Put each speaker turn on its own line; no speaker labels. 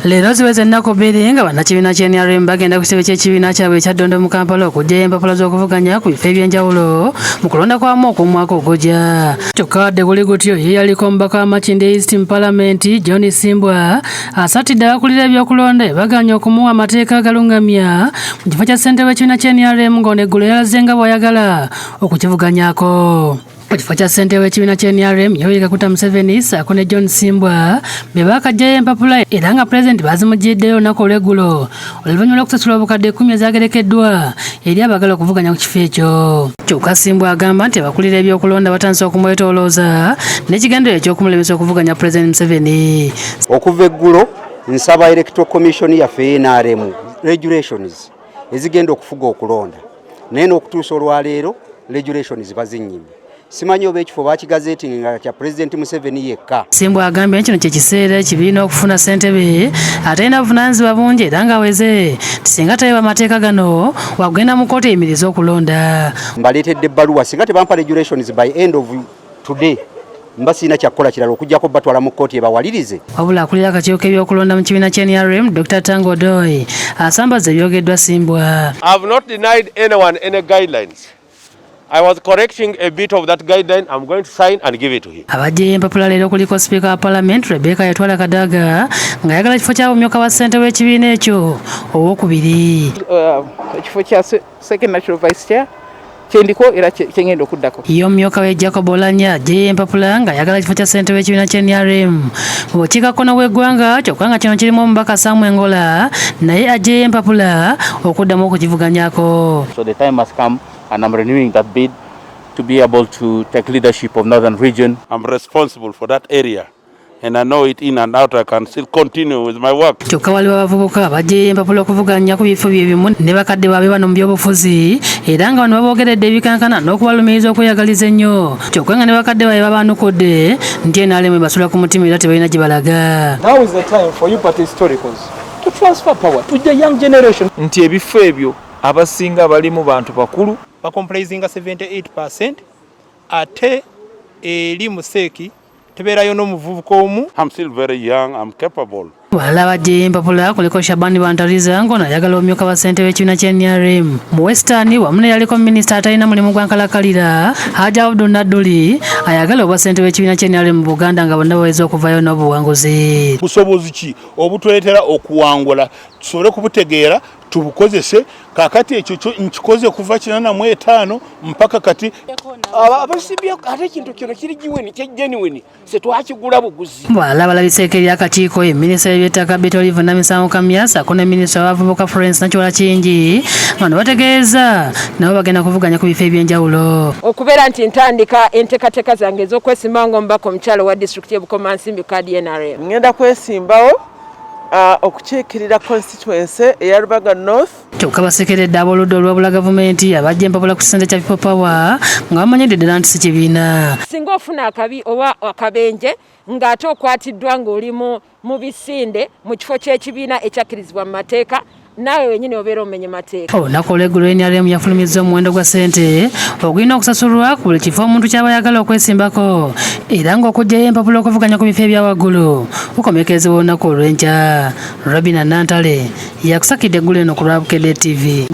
Leero ziweze ennaku bbiri nga bannakibiina ky'NRM bagenda ku kitebe ky'ekibiina kyabwe ekya Ddondo mu Kampala okuggyayo empapula z'okuvuganya ku bifo eby'enjawulo mu kulonda kwamu okw'omwaka ogujja. Kyokka wadde guli gutyo ye yaliko omubaka wa Makindye East mu Paalamenti John Simbwa asatidde abakulira ebyokulonda baganya okumuwa amateeka agalungamya mu kifo kya ssentebe w'ekibiina ky'NRM ng'ono eggulo yalaze nga bw'ayagala okukivuganyako. Ku kifo kya ssentebe w'ekibiina ky'NRM Yoweri Kaguta Museveni ssaako ne John Simbwa be baakagyayo empapula era nga pulezidenti baazimuggyiddeyo olunaku olw'eggulo oluvannyuma lw'okusasula obukadde 10 ezaagerekeddwa eri abagala okuvuganya ku kifo ekyo. Kyokka Simbwa agamba nti abakulira ebyokulonda batandise okumwetoolooza n'ekigendererwa eky'okumulemesa okuvuganya pulezidenti Museveni.
Okuva eggulo nsaba Electoral Commission yaffe NRM regulations ezigenda okufuga okulonda naye n'okutuusa olwaleero regulations bazinnyimye. Simanyi oba ekifo bakigazeetinga nga kya Pulezidenti Museveni yekka.
Simbwa agambye kino kye kiseera ekibiina okufuna ssentebe atalina buvunaanyizibwa bungi era ng'aweze ti singa tayeba amateeka gano wagenda mu kkooti eyimiriza okulonda.
Mbaleetedde ebbaluwa singa tebampa regulations by end of today mba sirina kyakukola kirala okuggyako batwala mu kkooti ebawalirize.
Wabula akulira akakiiko k'ebyokulonda mu kibiina ky'NRM Dr. Tango Odoi asambaza ebyogeddwa Simbwa.
I have not denied anyone any guidelines. I was correcting a bit of that guideline. I'm going to sign and give it to him.
Abajjayo empapula leero kuliko Speaker wa Parliament Rebecca Yatwala Kadaga ng'ayagala ekifo ky'abumyuka wa ssentebe w'ekibiina ekyo owookubiri.
Ekifo kya second national vice chair kyendiko era kyengenda okuddako.
Ye omumyuka we Jacob Olanya aggyayo empapula ng'ayagala ekifo kya ssentebe w'ekibiina ky'NRM mu bukiikakkono bw'eggwanga kyokka nga kino kirimu omubaka Samuel Ngola naye aggyayo empapula okuddamu okukivuganyako.
So the time has come and I'm renewing that bid to be able to take leadership of Northern Region.
I'm responsible for that area and I know it in and out. I can still continue with my work.
Kyokka waliwo abavubuka bajjayo empapula okuvuganya ku bifo bye bimu ne bakadde baabwe bano mu byobufuzi era nga bano baboogeredde ebikankana n'okubalumiriza okweyagaliza ennyo. Kyokka nga ne bakadde baabwe babaanukudde nti NRM basula ku mutima era tebalina gye balaga.
Now is the time for you party historicals to transfer power to the young generation. Nti ebifo ebyo abasinga balimu bantu bakulu bakomplayizinga 78% ate eri museeki tebeerayo n'omuvubuka omu.
I'm still very young, I'm capable.
Balala bajjayo empapula kuliko Shabani Bantariza ng'ono ayagala omumyuka wa ssentebe w'ekibiina ky'NRM mu Western wamu ne yaliko minisita atalina mulimu gwa nkalakalira Haji Abdul Nadduli ayagala obwa ssentebe w'ekibiina ky'NRM mu Buganda nga bonna baweze okuvaayo n'obuwanguzi.
Busobozi ki obutuleetera okuwangula tusobole kubutegeera tubukozese kakati ekyo nkikoze kuva 85 mpaka kati
abasibya ate kintu kino kiri giweni genuine se twakigula buguzi.
Balala balabiseeko eri akakiiko minisita w'eby'ettaka Betty Olive Namisango Kamyasa ko ne minisita w'abavubuka Florence Nakyola Kingi bano bategeeza nabo bagenda kuvuganya ku bifo eby'enjawulo.
Okubeera nti ntandika enteekateeka zange ez'okwesimbawo ng'omubaka omukyalo wa disitulikiti y'e Bukomansimbi Nsimbi Kadi NRM.
Ngenda kwesimbawo okukiikirira constituency eya Rubaga North.
Kyokka basekeredde ab'oludda olwabula gavumenti abajja empapula ku kisente kya People Power nga bamanyidde ddala nti si kibiina.
Singa ofuna akabi oba akabenje ng'ate okwatiddwa ng'oli mu bisinde mu kifo ky'ekibiina ekyakkirizibwa mu mateeka naawe wenyini obeera omenye mateeka.
Olunaku olw'eggulo NRM yafulumizza omuwendo gwa ssente ogulina okusasulwa ku buli kifo omuntu ky'aba ayagala okwesimbako era ng'okuggyayo empapula okuvuganya ku bifo ebya waggulu kukomekerezebwa olunaku olw'enkya. Robina Nantale yakusakidde eggulo eno ku Lwabukedde TV.